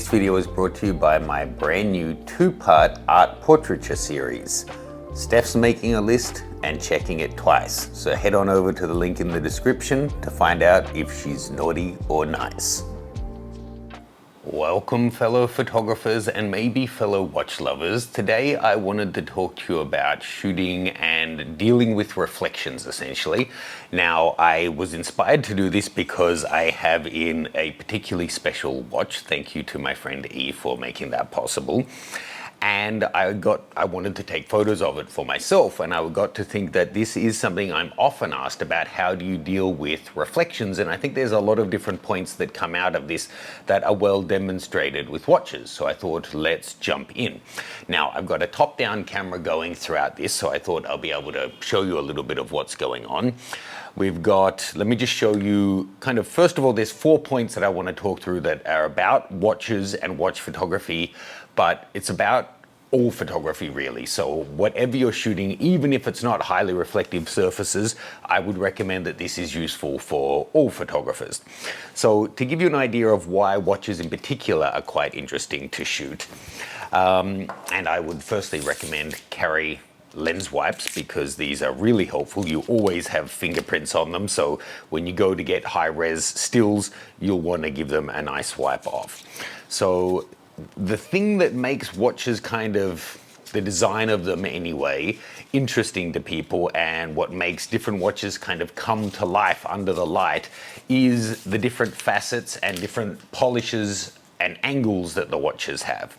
This video is brought to you by my brand new two-part art portraiture series. Steph's making a list and checking it twice, so head on over to the link in the description to find out if she's naughty or nice. Welcome fellow photographers and maybe fellow watch lovers. Today I wanted to talk to you about shooting and dealing with reflections essentially. Now I was inspired to do this because I have in a particularly special watch. Thank you to my friend E for making that possible. And I wanted to take photos of it for myself, and I got to think that this is something I'm often asked about. How do you deal with reflections? And I think there's a lot of different points that come out of this that are well demonstrated with watches. So I thought, let's jump in. Now I've got a top-down camera going throughout this, so I thought I'll be able to show you a little bit of what's going on. We've got, let me just show you kind of, first of all, there's 4 points that I want to talk through that are about watches and watch photography, but it's about all photography really. So whatever you're shooting, even if it's not highly reflective surfaces, I would recommend that this is useful for all photographers. So to give you an idea of why watches in particular are quite interesting to shoot, and I would firstly recommend carry lens wipes because these are really helpful. You always have fingerprints on them, so when you go to get high-res stills, you'll want to give them a nice wipe off. So the thing that makes watches kind of, the design of them anyway, interesting to people, and what makes different watches kind of come to life under the light is the different facets and different polishes and angles that the watches have.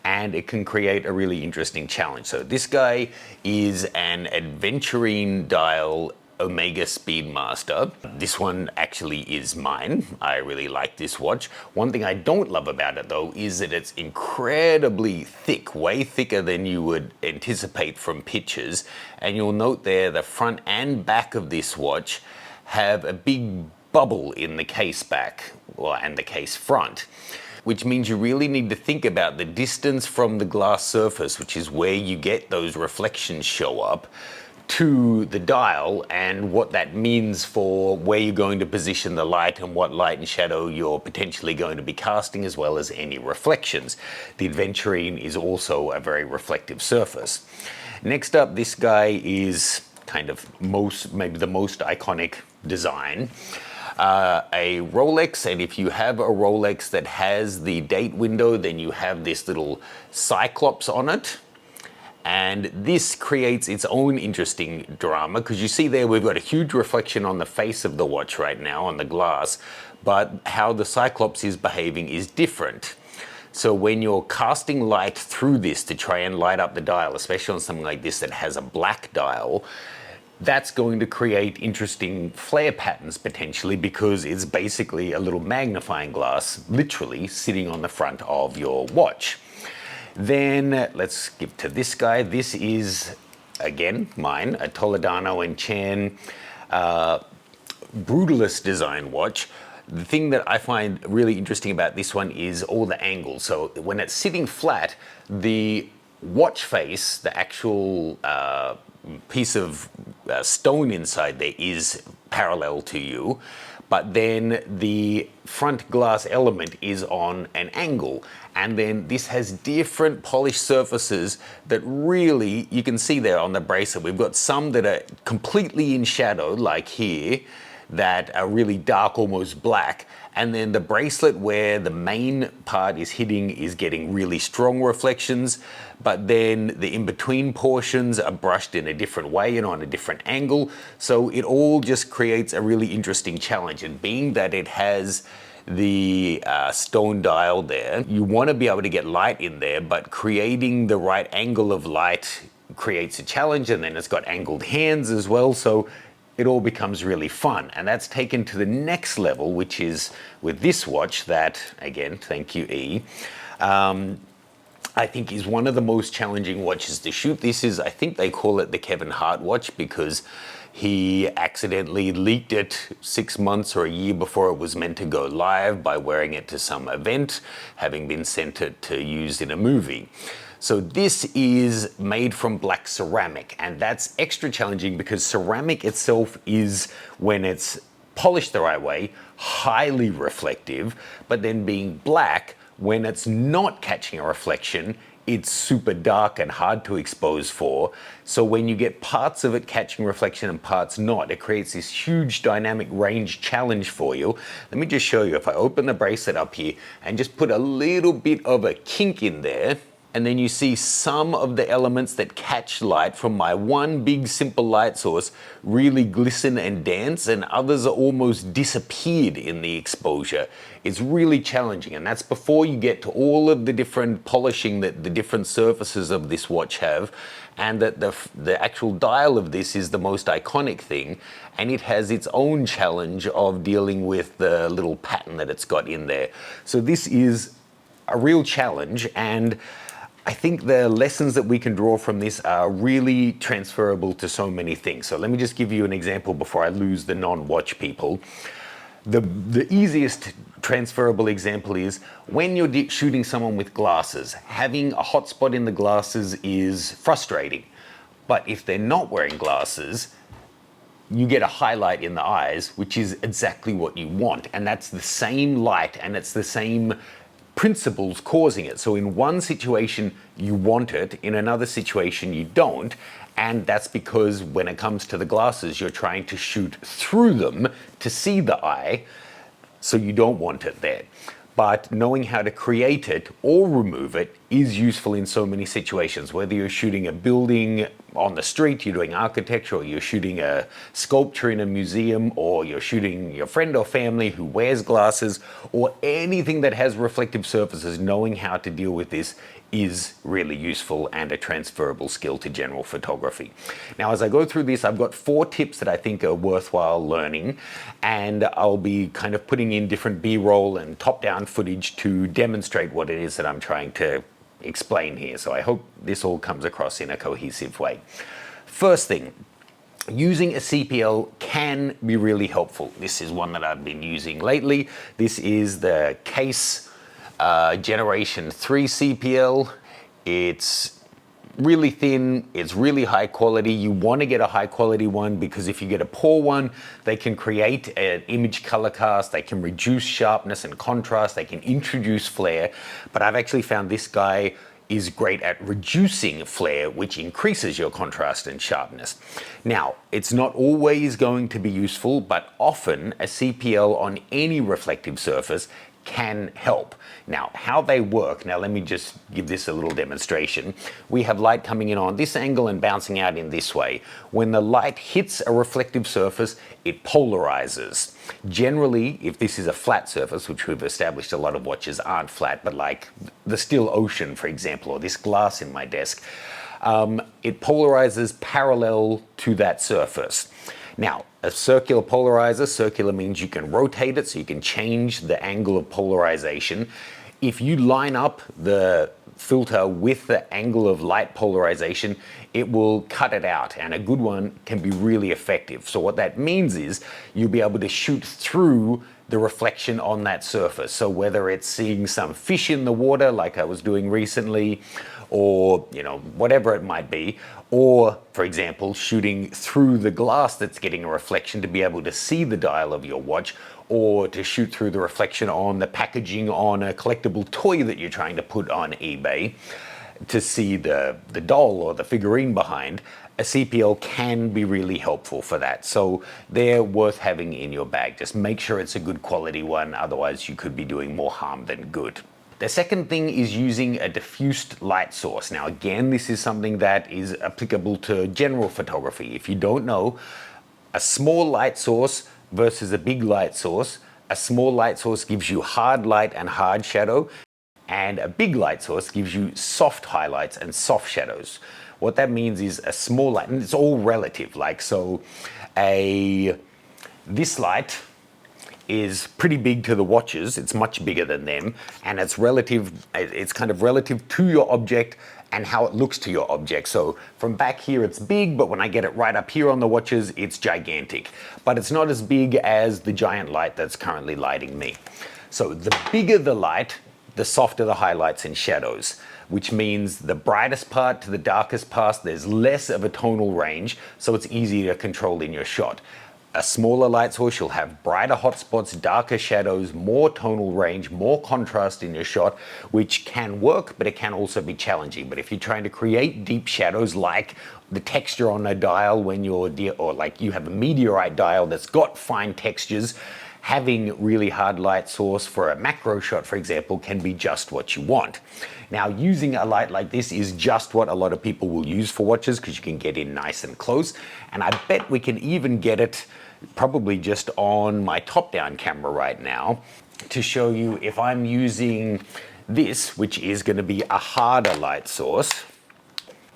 And it can create a really interesting challenge. So this guy is an aventurine dial Omega Speedmaster. This one actually is mine. I really like this watch. One thing I don't love about it though is that it's incredibly thick, way thicker than you would anticipate from pictures. And you'll note there the front and back of this watch have a big bubble in the case back, and the case front, which means you really need to think about the distance from the glass surface, which is where you get those reflections show up, to the dial, and what that means for where you're going to position the light and what light and shadow you're potentially going to be casting, as well as any reflections. The aventurine is also a very reflective surface. Next up, this guy is kind of maybe the most iconic design. A Rolex, and if you have a Rolex that has the date window, then you have this little cyclops on it. And this creates its own interesting drama, because you see there we've got a huge reflection on the face of the watch right now, on the glass, but how the cyclops is behaving is different. So when you're casting light through this to try and light up the dial, especially on something like this that has a black dial, that's going to create interesting flare patterns potentially, because it's basically a little magnifying glass literally sitting on the front of your watch. Then let's skip to this guy. This is, again, mine, a Toledano Chan Brutalist design watch. The thing that I find really interesting about this one is all the angles. So when it's sitting flat, the watch face, the actual piece of stone inside there, is parallel to you, but then the front glass element is on an angle. And then this has different polished surfaces that really, you can see there on the bracelet, we've got some that are completely in shadow, like here, that are really dark, almost black. And then the bracelet where the main part is hitting is getting really strong reflections, but then the in-between portions are brushed in a different way and on a different angle. So it all just creates a really interesting challenge. And being that it has the stone dial there, you want to be able to get light in there, but creating the right angle of light creates a challenge. And then it's got angled hands as well, so it all becomes really fun. And that's taken to the next level, which is with this watch that, again, thank you E, I think is one of the most challenging watches to shoot. This is, I think they call it the Kevin Hart watch, because he accidentally leaked it 6 months or a year before it was meant to go live by wearing it to some event, having been sent it to use in a movie. So this is made from black ceramic, and that's extra challenging because ceramic itself is, when it's polished the right way, highly reflective, but then being black, when it's not catching a reflection, it's super dark and hard to expose for. So when you get parts of it catching reflection and parts not, it creates this huge dynamic range challenge for you. Let me just show you. If I open the bracelet up here and just put a little bit of a kink in there, and then you see some of the elements that catch light from my one big simple light source really glisten and dance, and others are almost disappeared in the exposure. It's really challenging, and that's before you get to all of the different polishing that the different surfaces of this watch have, and that the actual dial of this is the most iconic thing, and it has its own challenge of dealing with the little pattern that it's got in there. So this is a real challenge, and I think the lessons that we can draw from this are really transferable to so many things. So let me just give you an example before I lose the non-watch people. The easiest transferable example is when you're shooting someone with glasses, having a hot spot in the glasses is frustrating. But if they're not wearing glasses, you get a highlight in the eyes, which is exactly what you want. And that's the same light, and it's the same principles causing it. So in one situation you want it, in another situation you don't, and that's because when it comes to the glasses you're trying to shoot through them to see the eye, so you don't want it there. But knowing how to create it or remove it is useful in so many situations. Whether you're shooting a building on the street, you're doing architecture, or you're shooting a sculpture in a museum, or you're shooting your friend or family who wears glasses, or anything that has reflective surfaces, knowing how to deal with this is really useful and a transferable skill to general photography. Now, as I go through this, I've got 4 tips that I think are worthwhile learning, and I'll be kind of putting in different B-roll and top-down footage to demonstrate what it is that I'm trying to explain here. So I hope this all comes across in a cohesive way. First thing, using a CPL can be really helpful. This is one that I've been using lately. This is the Case Generation 3 CPL. It's really thin, it's really high quality. You want to get a high quality one because if you get a poor one, they can create an image color cast, they can reduce sharpness and contrast, they can introduce flare. But I've actually found this guy is great at reducing flare, which increases your contrast and sharpness. Now, it's not always going to be useful, but often a CPL on any reflective surface can help. Now, how they work, now let me just give this a little demonstration. We have light coming in on this angle and bouncing out in this way. When the light hits a reflective surface, it polarizes. Generally, if this is a flat surface, which we've established a lot of watches aren't flat, but like the still ocean, for example, or this glass in my desk, it polarizes parallel to that surface. Now, a circular polarizer, circular means you can rotate it, so you can change the angle of polarization. If you line up the filter with the angle of light polarization, it will cut it out, and a good one can be really effective. So what that means is you'll be able to shoot through the reflection on that surface. So whether it's seeing some fish in the water like I was doing recently, or whatever it might be, or for example shooting through the glass that's getting a reflection to be able to see the dial of your watch, or to shoot through the reflection on the packaging on a collectible toy that you're trying to put on eBay to see the doll or the figurine behind. A CPL can be really helpful for that. So they're worth having in your bag. Just make sure it's a good quality one, otherwise you could be doing more harm than good. The second thing is using a diffused light source. Now again, this is something that is applicable to general photography. If you don't know, a small light source versus a big light source, a small light source gives you hard light and hard shadow, and a big light source gives you soft highlights and soft shadows. What that means is a small light, and it's all relative, like so this light is pretty big to the watches, it's much bigger than them, and it's kind of relative to your object and how it looks to your object. So from back here it's big, but when I get it right up here on the watches, it's gigantic. But it's not as big as the giant light that's currently lighting me. So the bigger the light, the softer the highlights and shadows, which means the brightest part to the darkest part, there's less of a tonal range, so it's easier to control in your shot. a smaller light source, you'll have brighter hotspots, darker shadows, more tonal range, more contrast in your shot, which can work, but it can also be challenging. But if you're trying to create deep shadows like the texture on a dial when you're, or like you have a meteorite dial that's got fine textures, having really hard light source for a macro shot, for example, can be just what you want. Now, using a light like this is just what a lot of people will use for watches because you can get in nice and close. And I bet we can even get it probably just on my top-down camera right now to show you if I'm using this, which is going to be a harder light source.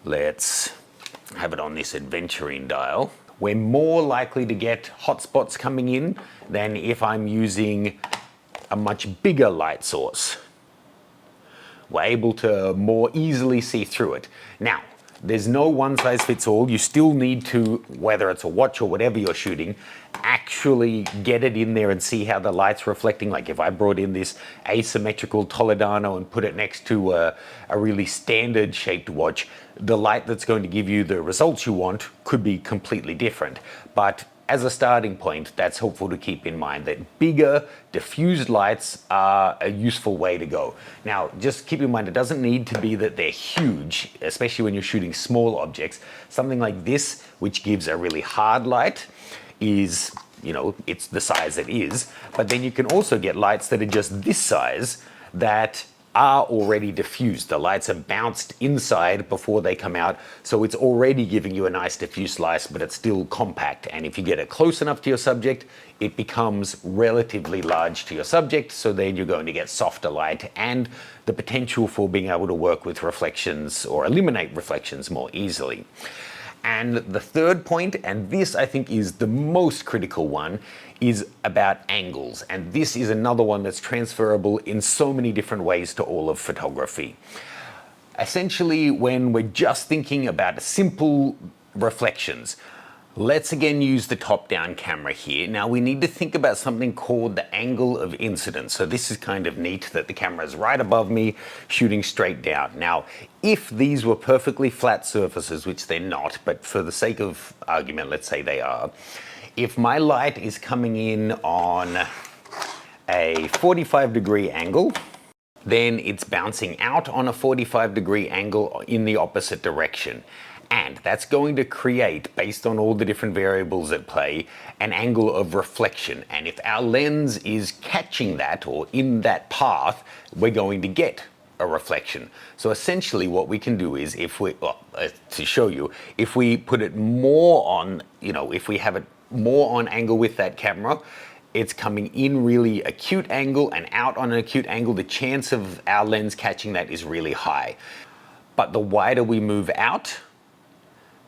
Let's have it on this adventuring dial. We're more likely to get hotspots coming in than if I'm using a much bigger light source. We're able to more easily see through it. Now, there's no one size fits all. You still need to, whether it's a watch or whatever you're shooting, actually get it in there and see how the light's reflecting. Like if I brought in this asymmetrical Toledano and put it next to a really standard shaped watch, the light that's going to give you the results you want could be completely different. But as a starting point, that's helpful to keep in mind that bigger diffused lights are a useful way to go. Now, just keep in mind, it doesn't need to be that they're huge, especially when you're shooting small objects. Something like this, which gives a really hard light, is, you know, it's the size it is. But then you can also get lights that are just this size that are already diffused. The lights are bounced inside before they come out, so it's already giving you a nice diffuse slice, but it's still compact. And if you get it close enough to your subject, it becomes relatively large to your subject, so then you're going to get softer light and the potential for being able to work with reflections or eliminate reflections more easily. And the third point, and this I think is the most critical one, is about angles. And this is another one that's transferable in so many different ways to all of photography. Essentially, when we're just thinking about simple reflections, let's again use the top-down camera here. Now we need to think about something called the angle of incidence. So this is kind of neat that the camera is right above me, shooting straight down. Now, if these were perfectly flat surfaces, which they're not, but for the sake of argument, let's say they are, if my light is coming in on a 45-degree angle, then it's bouncing out on a 45-degree angle in the opposite direction. And that's going to create, based on all the different variables at play, an angle of reflection. And if our lens is catching that or in that path, we're going to get a reflection. So essentially what we can do is, if we, to show you, if we put it more on, you know, if we have it more on angle with that camera, it's coming in really acute angle and out on an acute angle, the chance of our lens catching that is really high. But the wider we move out,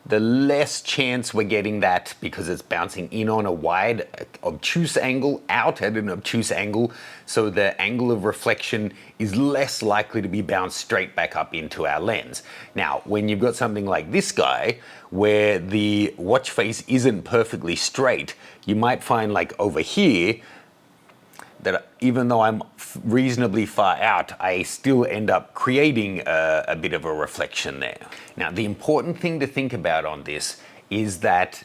the less chance we're getting that, because it's bouncing in on a wide, obtuse angle, out at an obtuse angle, so the angle of reflection is less likely to be bounced straight back up into our lens. Now, when you've got something like this guy, where the watch face isn't perfectly straight, you might find, like over here, that even though I'm reasonably far out, I still end up creating a bit of a reflection there. Now, the important thing to think about on this is that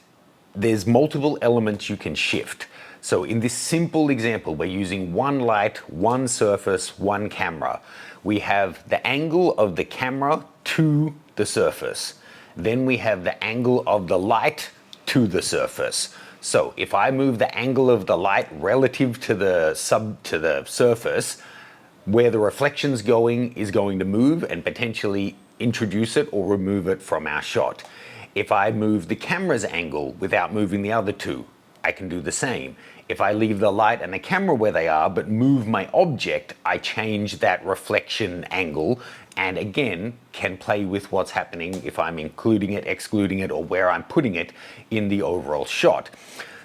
there's multiple elements you can shift. So in this simple example, we're using one light, one surface, one camera. We have the angle of the camera to the surface. Then we have the angle of the light to the surface. So if I move the angle of the light relative to the surface, where the reflection's going is going to move and potentially introduce it or remove it from our shot. If I move the camera's angle without moving the other two, I can do the same. If I leave the light and the camera where they are but move my object, I change that reflection angle, and again can play with what's happening if I'm including it, excluding it, or where I'm putting it in the overall shot.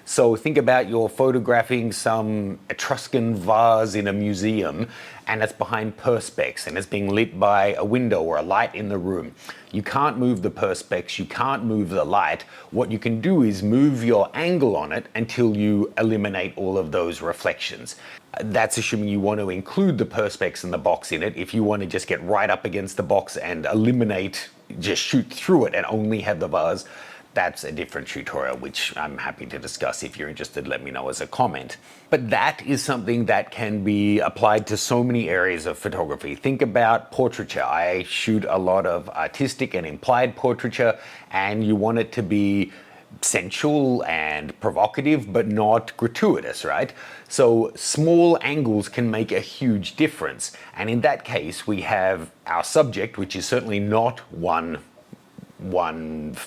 So think about you're photographing some Etruscan vase in a museum and it's behind perspex and it's being lit by a window or a light in the room. You can't move the perspex, you can't move the light. What you can do is move your angle on it until you eliminate all of those reflections. That's assuming you want to include the perspex and the box in it. If you want to just get right up against the box and eliminate, just shoot through it and only have the vase, that's a different tutorial, which I'm happy to discuss. If you're interested, let me know as a comment. But that is something that can be applied to so many areas of photography. Think about portraiture. I shoot a lot of artistic and implied portraiture, and you want it to be sensual and provocative, but not gratuitous, right? So small angles can make a huge difference. And in that case, we have our subject, which is certainly not one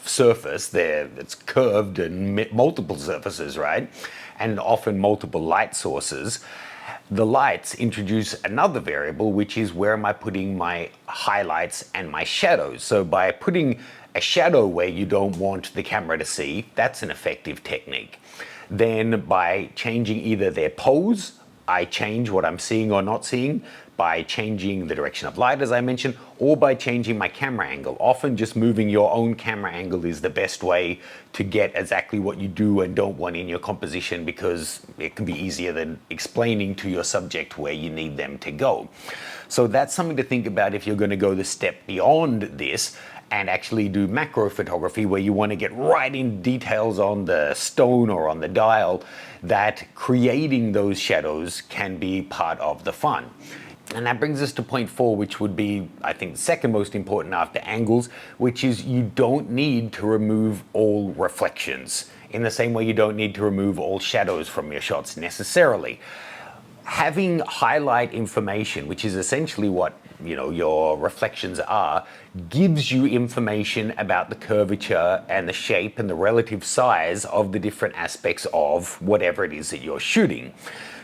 surface there. It's curved and multiple surfaces, right? And often multiple light sources. The lights introduce another variable, which is where am I putting my highlights and my shadows. So by putting a shadow where you don't want the camera to see, that's an effective technique. Then by changing either their pose, I change what I'm seeing or not seeing, by changing the direction of light, as I mentioned, or by changing my camera angle. Often just moving your own camera angle is the best way to get exactly what you do and don't want in your composition, because it can be easier than explaining to your subject where you need them to go. So that's something to think about if you're going to go the step beyond this and actually do macro photography, where you want to get right in details on the stone or on the dial, that creating those shadows can be part of the fun. And that brings us to point 4, which would be, I think, the second most important after angles, which is you don't need to remove all reflections. In the same way you don't need to remove all shadows from your shots necessarily. Having highlight information, which is essentially what your reflections are, gives you information about the curvature and the shape and the relative size of the different aspects of whatever it is that you're shooting.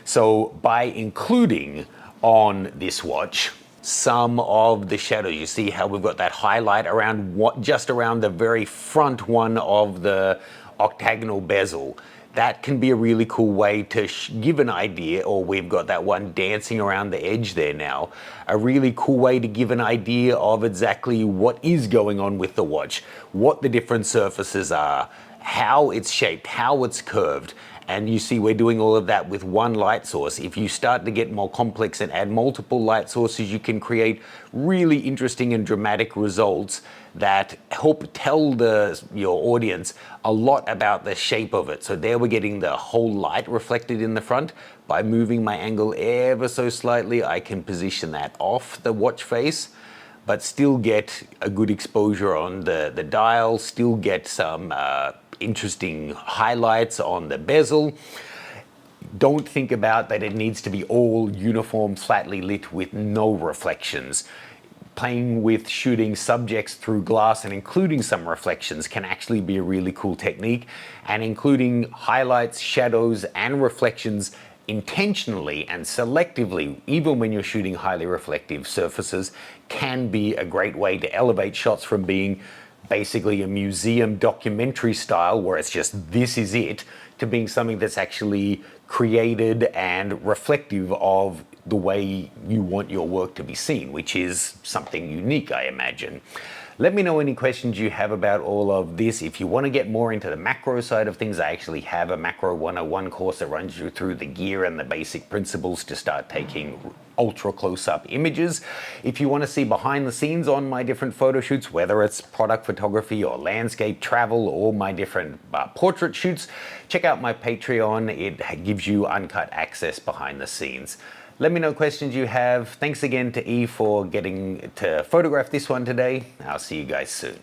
So by including on this watch some of the shadows, you see how we've got that highlight around just around the very front one of the octagonal bezel. That can be a really cool way to give an idea, or we've got that one dancing around the edge there now. A really cool way to give an idea of exactly what is going on with the watch, what the different surfaces are, how it's shaped, how it's curved. And you see we're doing all of that with one light source. If you start to get more complex and add multiple light sources, you can create really interesting and dramatic results that help tell your audience a lot about the shape of it. So there we're getting the whole light reflected in the front. By moving my angle ever so slightly, I can position that off the watch face, but still get a good exposure on the dial, still get some interesting highlights on the bezel. Don't think about that it needs to be all uniform, flatly lit with no reflections. Playing with shooting subjects through glass and including some reflections can actually be a really cool technique, and including highlights, shadows, and reflections intentionally and selectively, even when you're shooting highly reflective surfaces, can be a great way to elevate shots from being basically a museum documentary style where it's just this is it, to being something that's actually created and reflective of the way you want your work to be seen, which is something unique, I imagine. Let me know any questions you have about all of this. If you want to get more into the macro side of things, I actually have a Macro 101 course that runs you through the gear and the basic principles to start taking ultra close-up images. If you want to see behind the scenes on my different photo shoots, whether it's product photography or landscape travel or my different portrait shoots, check out my Patreon. It gives you uncut access behind the scenes. Let me know questions you have. Thanks again to E for getting to photograph this one today. I'll see you guys soon.